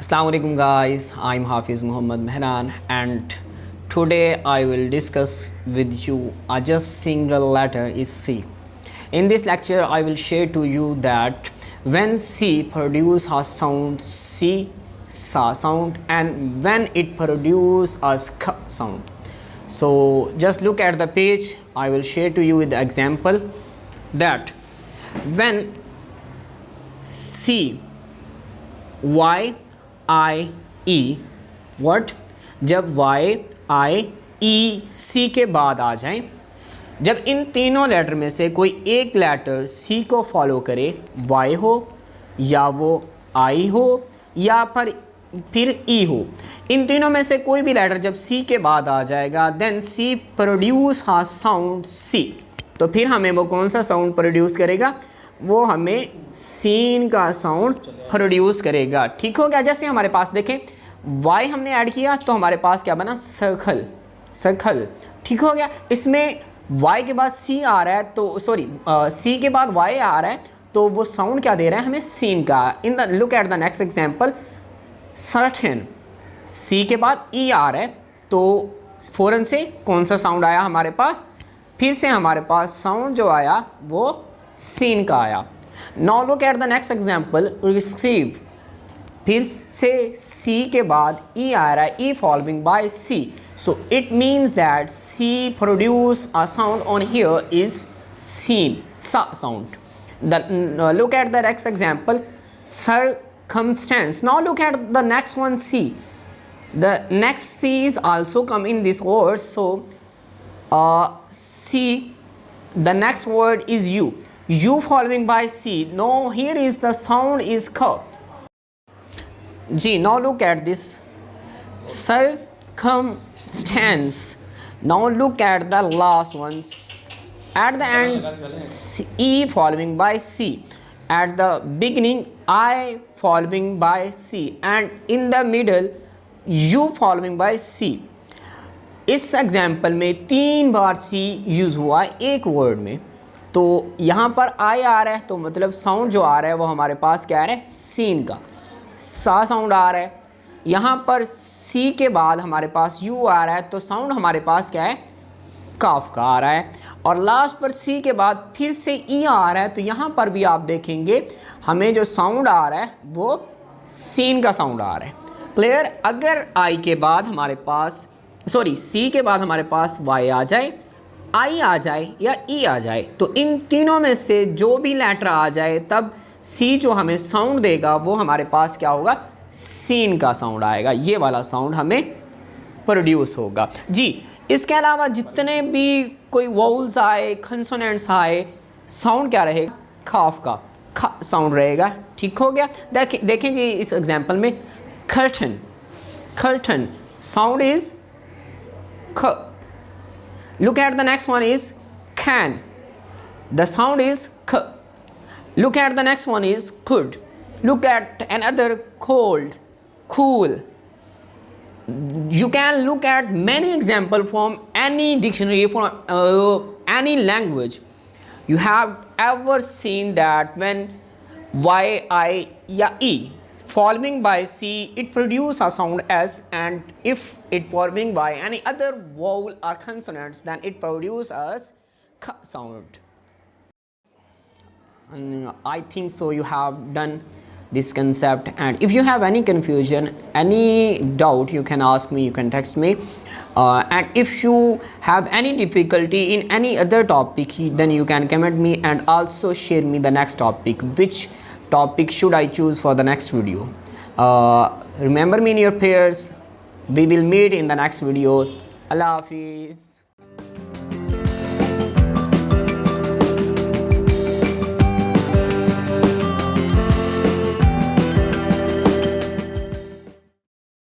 Assalamu alaikum guys, I'm Hafiz Muhammad Mehran and today I will discuss with you a just single letter is C. In this lecture I will share to you that when C produce a sound C sa sound and when it produce a sk sound. So just look at the page. I will share to you with the example that when C Y I E what जब Y I E C के बाद आ जाए, जब इन तीनों letter में से कोई एक लेटर C को फॉलो करे, Y हो या वो I हो या फिर E हो, इन तीनों में से कोई भी लेटर जब C के बाद आ जाएगा देन C प्रोड्यूस हा साउंड C। तो फिर हमें वो कौन सा साउंड प्रोड्यूस करेगा? वो हमें सीन का साउंड प्रोड्यूस करेगा। ठीक हो गया। जैसे हमारे पास देखें वाई हमने ऐड किया तो हमारे पास क्या बना? Circle, circle. ठीक हो गया। इसमें वाई के बाद सी आ रहा है तो सॉरी सी के बाद वाई आ रहा है तो वो साउंड क्या दे रहा है हमें? सीन का। In the look at the next example certain, C के बाद ई आ रहा है तो फ़ौरन से कौन सा साउंड आया हमारे पास? फिर से हमारे पास साउंड जो आया वो सीन का आया। Now look at the next example receive, फिर से सी के बाद ई आ रहा है, E following by C, so it means that C produce a sound on here is सीन सा sound. Look at the next example circumstance. Now look at the next one C. The next C is also come in this word, so C, the next word is U. U following by C. Now here is the sound is k. G. Now look at this circumstance. Now look at the last ones. At the end C, E following by C. At the beginning I following by C and in the middle U following by C. इस example में 3 बार C use हुआ एक word में, तो यहाँ पर आई आ रहा है तो मतलब साउंड जो आ रहा है वो हमारे पास क्या आ रहा है? सीन का सा साउंड आ रहा है। यहाँ पर सी के बाद हमारे पास यू आ रहा है तो साउंड हमारे पास क्या है? काफ का आ रहा है। और लास्ट पर सी के बाद फिर से ई आ रहा है तो यहाँ पर भी आप देखेंगे हमें जो साउंड आ रहा है वो सीन का साउंड आ रहा है। क्लियर? अगर आई के बाद हमारे पास सॉरी सी के बाद हमारे पास वाई आ जाए, आई आ जाए या ई आ जाए, तो इन तीनों में से जो भी लेटर आ जाए तब सी जो हमें साउंड देगा वो हमारे पास क्या होगा? सीन का साउंड आएगा। ये वाला साउंड हमें प्रोड्यूस होगा जी। इसके अलावा जितने भी कोई वोवल्स आए, कंसोनेंट्स आए, साउंड क्या रहेगा? खाफ का खा साउंड रहेगा। ठीक हो गया। देखें जी इस एग्जांपल में कर्टन, कर्टन साउंड इज ख। Look at the next one is can, the sound is k. Look at the next one is could. Look at another cold, cool. You can look at many examples from any dictionary, from any language. You have ever seen that when Y, I या E following by C it produce a sound S, and if it following by any other vowel or consonants then it produce as K sound. And I think so you have done this concept, and if you have any confusion, any doubt, you can ask me, you can text me, and if you have any difficulty in any other topic then you can comment me and also share me the next topic, which topic should I choose for the next video. Remember me in your prayers. We will meet in the next video. Allah Hafiz.